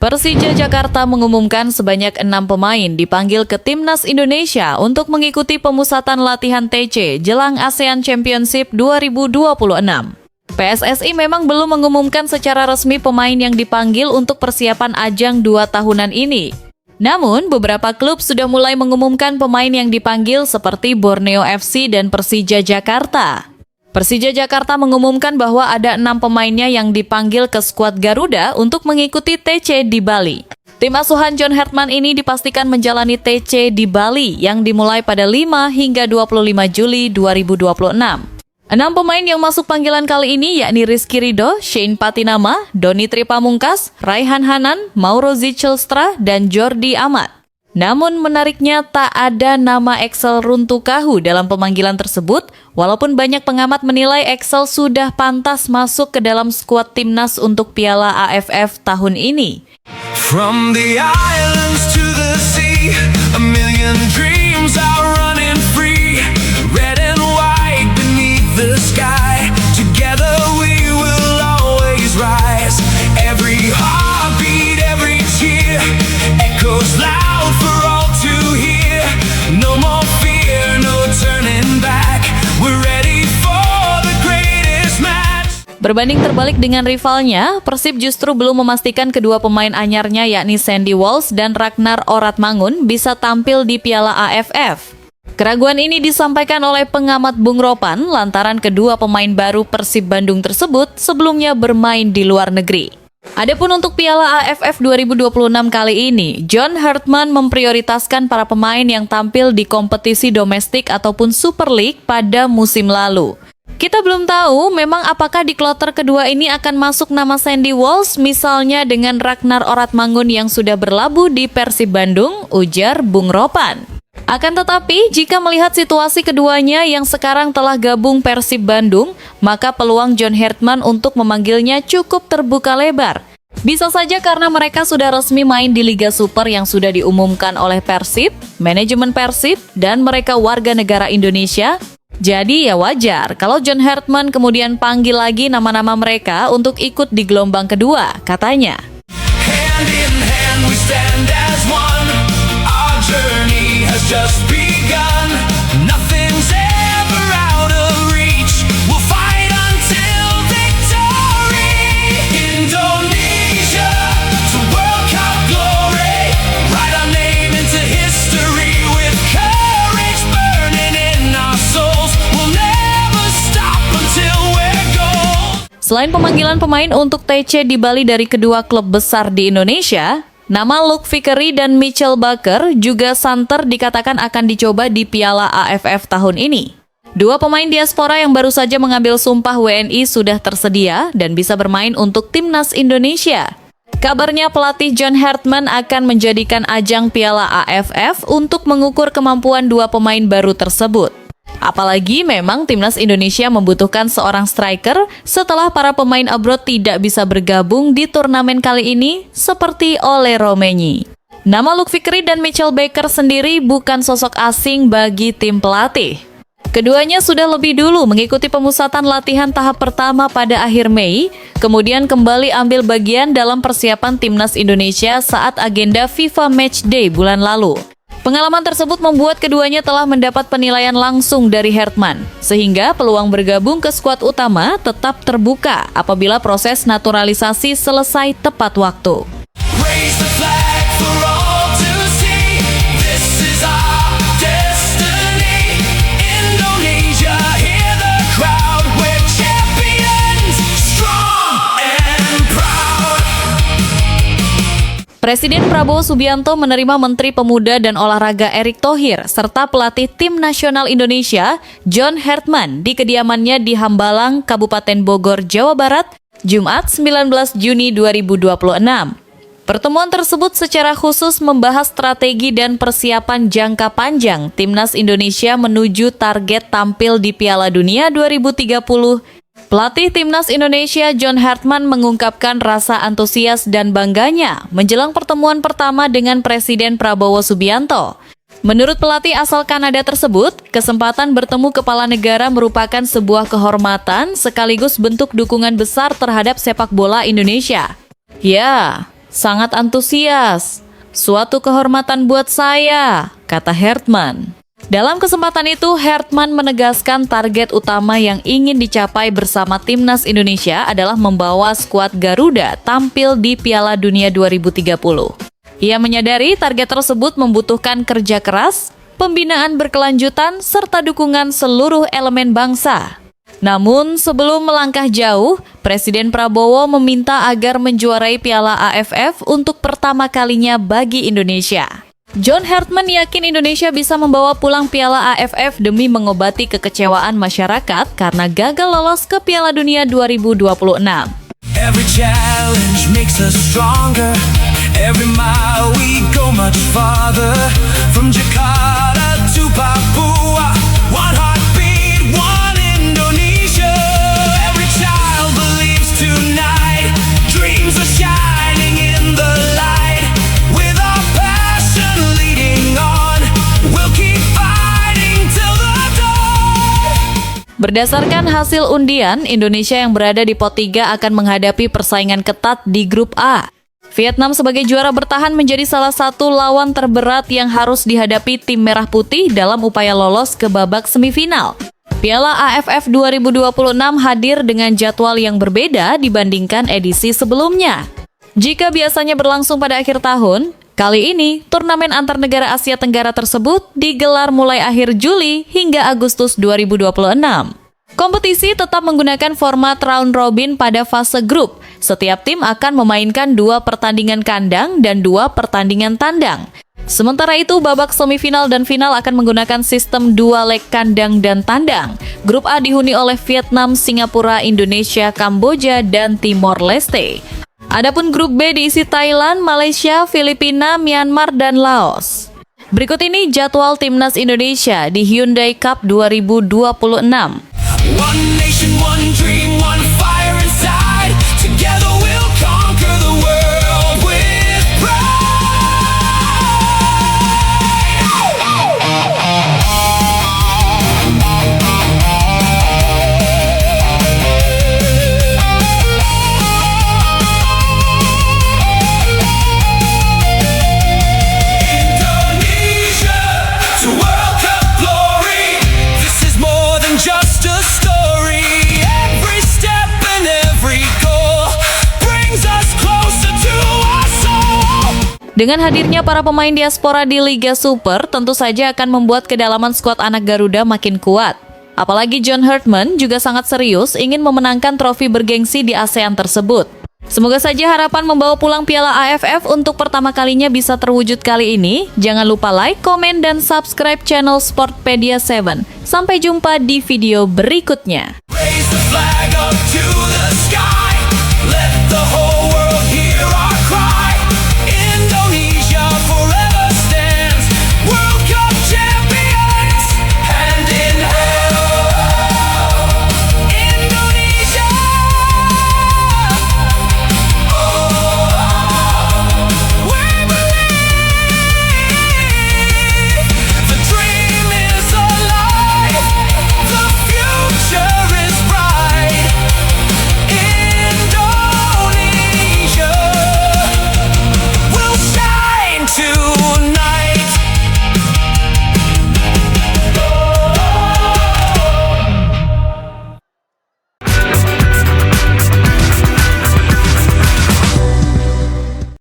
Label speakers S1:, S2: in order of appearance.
S1: Persija Jakarta mengumumkan sebanyak 6 pemain dipanggil ke Timnas Indonesia untuk mengikuti pemusatan latihan TC jelang ASEAN Championship 2026. PSSI memang belum mengumumkan secara resmi pemain yang dipanggil untuk persiapan ajang 2 tahunan ini. Namun, beberapa klub sudah mulai mengumumkan pemain yang dipanggil seperti Borneo FC dan Persija Jakarta. Persija Jakarta mengumumkan bahwa ada 6 pemainnya yang dipanggil ke skuad Garuda untuk mengikuti TC di Bali. Tim asuhan John Hartman ini dipastikan menjalani TC di Bali yang dimulai pada 5 hingga 25 Juli 2026. 6 pemain yang masuk panggilan kali ini yakni Rizky Ridho, Shane Patinama, Doni Tripamungkas, Raihan Hanan, Mauro Zicelstra, dan Jordi Amat. Namun menariknya tak ada nama Excel Runtukahu dalam pemanggilan tersebut, walaupun banyak pengamat menilai Excel sudah pantas masuk ke dalam skuad timnas untuk Piala AFF tahun ini.
S2: From the islands to the sea, a million dreams are running free. Red and white beneath the sky, together we will always rise. Every heartbeat, every tear echoes loud for all to hear. No more fear, no turning back. We're ready for the greatest match.
S1: Berbanding terbalik dengan rivalnya, Persib justru belum memastikan kedua pemain anyarnya yakni Sandy Walsh dan Ragnar Oratmangun bisa tampil di Piala AFF. Keraguan ini disampaikan oleh pengamat Bung Ropan lantaran kedua pemain baru Persib Bandung tersebut sebelumnya bermain di luar negeri. Adapun untuk Piala AFF 2026 kali ini, John Hartman memprioritaskan para pemain yang tampil di kompetisi domestik ataupun Super League pada musim lalu. Kita belum tahu memang apakah di kloter kedua ini akan masuk nama Sandy Walsh misalnya dengan Ragnar Oratmangun yang sudah berlabuh di Persib Bandung, ujar Bung Ropan. Akan tetapi, jika melihat situasi keduanya yang sekarang telah gabung Persib Bandung, maka peluang John Hartman untuk memanggilnya cukup terbuka lebar. Bisa saja karena mereka sudah resmi main di Liga Super yang sudah diumumkan oleh Persib, manajemen Persib, dan mereka warga negara Indonesia. Jadi ya wajar kalau John Hartman kemudian panggil lagi nama-nama mereka untuk ikut di gelombang kedua, katanya.
S2: Hand in hand we stand as one. Our journey has just begun. Nothing's ever out of reach. We'll fight until victory. Indonesia to World Cup glory. Write our name into history with courage burning in our souls. We'll never stop until we're gold.
S1: Selain pemanggilan pemain untuk TC di Bali dari kedua klub besar di Indonesia, nama Luke Vickery dan Mitchell Baker juga santer dikatakan akan dicoba di Piala AFF tahun ini. Dua pemain diaspora yang baru saja mengambil sumpah WNI sudah tersedia dan bisa bermain untuk Timnas Indonesia. Kabarnya pelatih John Hartman akan menjadikan ajang Piala AFF untuk mengukur kemampuan dua pemain baru tersebut. Apalagi memang Timnas Indonesia membutuhkan seorang striker setelah para pemain abroad tidak bisa bergabung di turnamen kali ini seperti Ole Romenyi. Nama Luke Vickery dan Mitchell Baker sendiri bukan sosok asing bagi tim pelatih. Keduanya sudah lebih dulu mengikuti pemusatan latihan tahap pertama pada akhir Mei, kemudian kembali ambil bagian dalam persiapan Timnas Indonesia saat agenda FIFA Matchday bulan lalu. Pengalaman tersebut membuat keduanya telah mendapat penilaian langsung dari Hartman, sehingga peluang bergabung ke skuad utama tetap terbuka apabila proses naturalisasi selesai tepat waktu.
S2: Raise the flag for all to see. This is our destiny. Indonesia, hear the crowd. We're champions, strong and proud.
S1: Presiden Prabowo Subianto menerima Menteri Pemuda dan Olahraga Erick Thohir serta pelatih Tim Nasional Indonesia John Hartman di kediamannya di Hambalang, Kabupaten Bogor, Jawa Barat, Jumat 19 Juni 2026. Pertemuan tersebut secara khusus membahas strategi dan persiapan jangka panjang Timnas Indonesia menuju target tampil di Piala Dunia 2030. Pelatih Timnas Indonesia John Hartman mengungkapkan rasa antusias dan bangganya menjelang pertemuan pertama dengan Presiden Prabowo Subianto. Menurut pelatih asal Kanada tersebut, kesempatan bertemu kepala negara merupakan sebuah kehormatan sekaligus bentuk dukungan besar terhadap sepak bola Indonesia. Ya, Sangat antusias. Suatu kehormatan buat saya, kata Hartman. Dalam kesempatan itu, Hartman menegaskan target utama yang ingin dicapai bersama Timnas Indonesia adalah membawa skuad Garuda tampil di Piala Dunia 2030. Ia menyadari target tersebut membutuhkan kerja keras, pembinaan berkelanjutan, serta dukungan seluruh elemen bangsa. Namun, sebelum melangkah jauh, Presiden Prabowo meminta agar menjuarai Piala AFF untuk pertama kalinya bagi Indonesia. John Hartman yakin Indonesia bisa membawa pulang Piala AFF demi mengobati kekecewaan masyarakat karena gagal lolos ke Piala Dunia 2026.
S2: Every challenge makes us stronger. Every mile we go much farther. From Jakarta to Papua, one heartbeat, one Indonesia. Every child believes tonight. Dreams are shining in the light. With our passion leading on, we'll keep fighting till the dawn.
S1: Berdasarkan hasil undian, Indonesia yang berada di pot 3 akan menghadapi persaingan ketat di grup A. Vietnam sebagai juara bertahan menjadi salah satu lawan terberat yang harus dihadapi tim merah putih dalam upaya lolos ke babak semifinal. Piala AFF 2026 hadir dengan jadwal yang berbeda dibandingkan edisi sebelumnya. Jika biasanya berlangsung pada akhir tahun, kali ini turnamen antar negara Asia Tenggara tersebut digelar mulai akhir Juli hingga Agustus 2026. Kompetisi tetap menggunakan format round robin pada fase grup. Setiap tim akan memainkan 2 pertandingan kandang dan 2 pertandingan tandang. Sementara itu, babak semifinal dan final akan menggunakan sistem 2 leg kandang dan tandang. Grup A dihuni oleh Vietnam, Singapura, Indonesia, Kamboja, dan Timor Leste. Adapun grup B diisi Thailand, Malaysia, Filipina, Myanmar, dan Laos. Berikut ini jadwal Timnas Indonesia di Hyundai Cup 2026.
S2: One nation, one dream, one fire inside. Together we'll conquer the world with Indonesia to World Cup glory. This is more than just a story. Every step and every goal brings us closer to our soul.
S1: Dengan hadirnya para pemain diaspora di Liga Super, tentu saja akan membuat kedalaman skuad anak Garuda makin kuat. Apalagi John Hartman juga sangat serius ingin memenangkan trofi bergengsi di ASEAN tersebut. Semoga saja harapan membawa pulang Piala AFF untuk pertama kalinya bisa terwujud kali ini. Jangan lupa like, komen, dan subscribe channel Sportpedia 7. Sampai jumpa di video berikutnya.